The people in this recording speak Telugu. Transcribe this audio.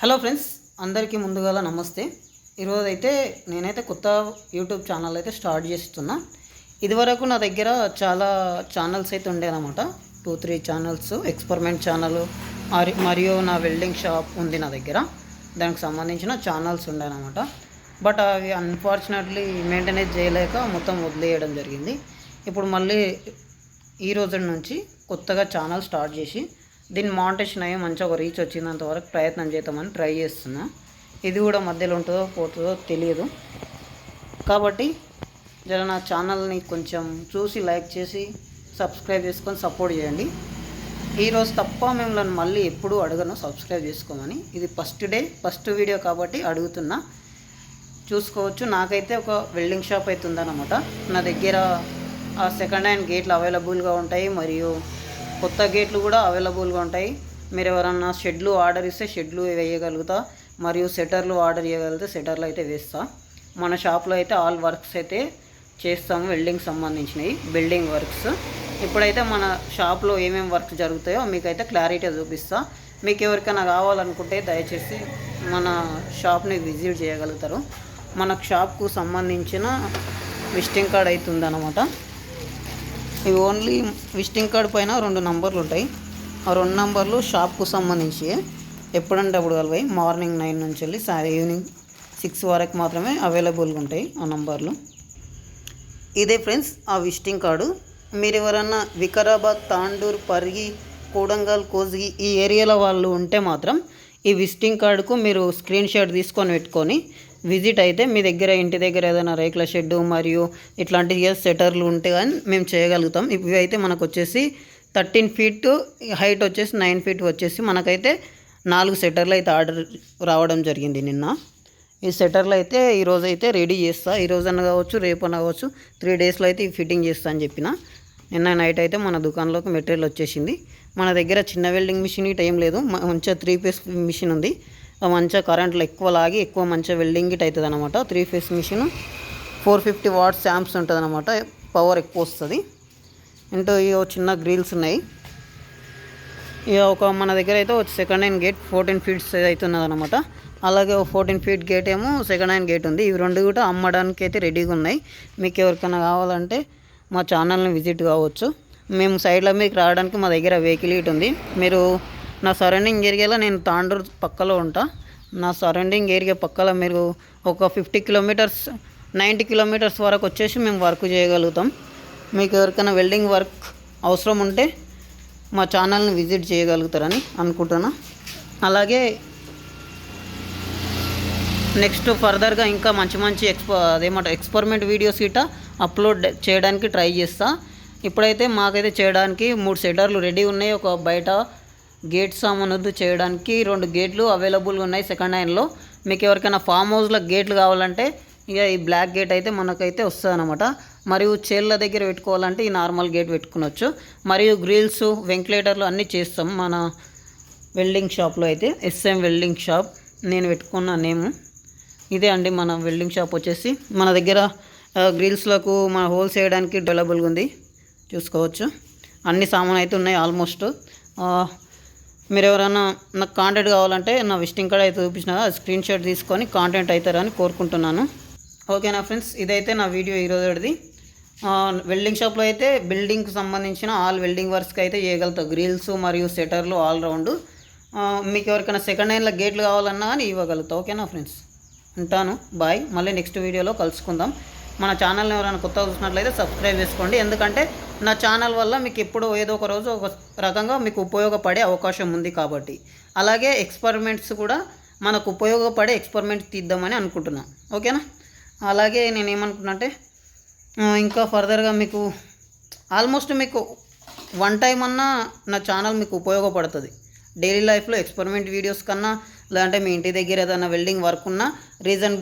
హలో ఫ్రెండ్స్, అందరికీ ముందుగా నమస్తే. ఈరోజు అయితే నేనైతే కొత్త యూట్యూబ్ ఛానల్ అయితే స్టార్ట్ చేస్తున్నా. ఇదివరకు నా దగ్గర చాలా ఛానల్స్ అయితే ఉండేదన్నమాట. 2-3 ఛానల్స్, ఎక్స్పెరిమెంట్ ఛానల్ మరియు నా వెల్డింగ్ షాప్ ఉంది నా దగ్గర. దానికి సంబంధించిన ఛానల్స్ ఉండేనమాట. బట్ అవి అన్ఫార్చునేట్లీ మెయింటెనెన్స్ చేయలేక మొత్తం వదిలేయడం జరిగింది. ఇప్పుడు మళ్ళీ ఈ రోజు నుంచి కొత్తగా ఛానల్ స్టార్ట్ చేసి దీన్ని మానిటైజేషన్ అయ్యి మంచిగా ఒక రీచ్ వచ్చినంత వరకు ప్రయత్నం చేద్దామని ట్రై చేస్తున్నా. ఇది కూడా మధ్యలో ఉంటుందో పోతుందో తెలియదు. కాబట్టి జర నా ఛానల్ని కొంచెం చూసి లైక్ చేసి సబ్స్క్రైబ్ చేసుకొని సపోర్ట్ చేయండి. ఈరోజు తప్ప మిమ్మల్ని మళ్ళీ ఎప్పుడూ అడగను సబ్స్క్రైబ్ చేసుకోమని. ఇది ఫస్ట్ వీడియో కాబట్టి అడుగుతున్నా. చూసుకోవచ్చు, నాకైతే ఒక వెల్డింగ్ షాప్ అయితే ఉందన్నమాట. నా దగ్గర సెకండ్ హ్యాండ్ గేట్లు అవైలబుల్గా ఉంటాయి మరియు కొత్త గేట్లు కూడా అవైలబుల్గా ఉంటాయి. మీరు ఎవరన్నా షెడ్లు ఆర్డర్ ఇస్తే షెడ్లు వేయగలుగుతా, మరియు సెటర్లు ఆర్డర్ చేయగలిగితే సెటర్లు అయితే వేస్తా. మన షాప్లో అయితే ఆల్ వర్క్స్ అయితే చేస్తాము, వెల్డింగ్ సంబంధించినవి, బిల్డింగ్ వర్క్స్. ఇప్పుడైతే మన షాప్లో ఏమేమి వర్క్ జరుగుతాయో మీకైతే క్లారిటీగా చూపిస్తా. మీకు ఎవరికైనా కావాలనుకుంటే దయచేసి మన షాప్ని విజిట్ చేయగలుగుతారు. మన షాప్కు సంబంధించిన విజిటింగ్ కార్డ్ అయితే ఉందన్నమాట. ఇవి ఓన్లీ విజిటింగ్ కార్డ్ పైన 2 నంబర్లు ఉంటాయి. ఆ 2 నంబర్లు షాప్కు సంబంధించి ఎప్పుడంటే అప్పుడు కలవాయి. మార్నింగ్ 9 నుంచి వెళ్ళి ఈవినింగ్ 6 వరకు మాత్రమే అవైలబుల్గా ఉంటాయి ఆ నంబర్లు. ఇదే ఫ్రెండ్స్ ఆ విజిటింగ్ కార్డు. మీరు ఎవరన్నా వికారాబాద్, తాండూర్, పరిగి, కోడంగల్, కోజిగి ఈ ఏరియాలో వాళ్ళు ఉంటే మాత్రం ఈ విజిటింగ్ కార్డుకు మీరు స్క్రీన్ షాట్ తీసుకొని పెట్టుకొని విజిట్ అయితే మీ దగ్గర ఇంటి దగ్గర ఏదైనా రేకుల షెడ్డు మరియు ఇట్లాంటి సెటర్లు ఉంటే కానీ మేము చేయగలుగుతాం. ఇవి అయితే మనకు వచ్చేసి 13 ఫీట్ హైట్ వచ్చేసి 9 ఫీట్ వచ్చేసి మనకైతే 4 సెటర్లు అయితే ఆర్డర్ రావడం జరిగింది నిన్న. ఈ సెటర్లు అయితే ఈరోజు అయితే రెడీ చేస్తా. ఈరోజు అన్న కావచ్చు, రేపు అన్న కావచ్చు, 3 డేస్లో అయితే ఫిట్టింగ్ చేస్తా అని చెప్పిన. నిన్న నైట్ అయితే మన దుకాణంలోకి మెటీరియల్ వచ్చేసింది. మన దగ్గర చిన్న వెల్డింగ్ మిషన్ ఇటు ఏం లేదు, మంచిగా 3 ఫేస్ మిషన్ ఉంది. మంచిగా కరెంట్లో ఎక్కువ లాగి ఎక్కువ మంచిగా వెల్డింగ్ ఇట్ అవుతుంది అనమాట. 3 ఫేస్ మిషన్ 450 వాట్స్ యాంప్స్ ఉంటుంది అనమాట. పవర్ ఎక్కువ వస్తుంది. ఇంటూ ఇక చిన్న గ్రిల్స్ ఉన్నాయి. ఇక మన దగ్గర అయితే సెకండ్ హ్యాండ్ గేట్ 14 ఫీట్స్ అవుతున్నది అనమాట. అలాగే 14 ఫీట్ గేట్ ఏమో సెకండ్ హ్యాండ్ గేట్ ఉంది. ఇవి 2 కూడా అమ్మడానికి అయితే రెడీగా ఉన్నాయి. మీకు ఎవరికైనా కావాలంటే మా ఛానల్ని విజిట్ కావచ్చు. మేము సైడ్లో మీకు రావడానికి మా దగ్గర వెహికల్ ఇటు ఉంది. మీరు నా సరౌండింగ్ ఏరియాలో నేను తాండూరు పక్కలో ఉంటా. నా సరౌండింగ్ ఏరియా పక్కలో మీరు ఒక 50 కిలోమీటర్స్ 90 కిలోమీటర్స్ వరకు వచ్చేసి మేము వర్క్ చేయగలుగుతాం. మీకు ఎవరికైనా వెల్డింగ్ వర్క్ అవసరం ఉంటే మా ఛానల్ని విజిట్ చేయగలుగుతారని అనుకుంటున్నా. అలాగే నెక్స్ట్ ఫర్దర్గా ఇంకా మంచి ఎక్స్పెరిమెంట్ వీడియోస్ ఇట అప్లోడ్ చేయడానికి ట్రై చేస్తా. ఇప్పుడైతే మాకైతే చేయడానికి 3 సెటర్లు రెడీ ఉన్నాయి. ఒక బయట గేట్ సామాను చేయడానికి 2 గేట్లు అవైలబుల్గా ఉన్నాయి సెకండ్ హ్యాండ్లో. మీకు ఎవరికైనా ఫామ్ హౌస్లో గేట్లు కావాలంటే ఇక ఈ బ్లాక్ గేట్ అయితే మనకైతే వస్తుంది అనమాట. మరియు చేళ్ళ దగ్గర పెట్టుకోవాలంటే ఈ నార్మల్ గేట్ పెట్టుకునొచ్చు. మరియు గ్రిల్స్, వెంటిలేటర్లు అన్నీ చేస్తాం మన వెల్డింగ్ షాప్లో అయితే. SM వెల్డింగ్ షాప్ నేను పెట్టుకున్న నేమ్ ఇదే అండి. మన వెల్డింగ్ షాప్ వచ్చేసి మన దగ్గర గ్రిల్స్లకు మన హోల్స్ వేయడానికి అవైలబుల్గా ఉంది. చూసుకోవచ్చు, అన్ని సామాన్ అయితే ఉన్నాయి ఆల్మోస్ట్. మీరు ఎవరైనా నాకు కాంటాక్ట్ కావాలంటే నా విజిటింగ్ కార్డ్ అయితే చూపించిన స్క్రీన్ షాట్ తీసుకొని కాంటాక్ట్ అవుతారని కోరుకుంటున్నాను. ఓకేనా ఫ్రెండ్స్, ఇదైతే నా వీడియో ఈరోజుది. వెల్డింగ్ షాప్లో అయితే బిల్డింగ్కి సంబంధించిన ఆల్ వెల్డింగ్ వర్క్స్కి అయితే చేయగలుగుతాం. గ్రిల్స్ మరియు సెటర్లు ఆల్ రౌండ్. మీకు ఎవరికైనా సెకండ్ హ్యాండ్లో గేట్లు కావాలన్నా కానీ ఇవ్వగలుగుతాం. ఓకేనా ఫ్రెండ్స్, ఉంటాను. బాయ్. మళ్ళీ నెక్స్ట్ వీడియోలో కలుసుకుందాం. మన ఛానల్ని ఎవరైనా కొత్తగా చూసినట్లయితే సబ్స్క్రైబ్ చేసుకోండి. ఎందుకంటే నా ఛానల్ వల్ల మీకు ఎప్పుడో ఏదో ఒక రోజు ఒక రకంగా మీకు ఉపయోగపడే అవకాశం ఉంది కాబట్టి. అలాగే ఎక్స్పెరిమెంట్స్ కూడా మనకు ఉపయోగపడే ఎక్స్పెరిమెంట్స్ తీద్దామని అనుకుంటున్నాను. ఓకేనా. అలాగే నేను ఏమనుకున్నా అంటే ఇంకా ఫర్దర్గా మీకు ఆల్మోస్ట్ మీకు 1 టైం అన్నా నా ఛానల్ మీకు ఉపయోగపడుతుంది. డైలీ లైఫ్లో ఎక్స్పెరిమెంట్ వీడియోస్ కన్నా, లేదంటే మీ ఇంటి దగ్గర ఏదైనా వెల్డింగ్ వర్క్ ఉన్నా రీజన్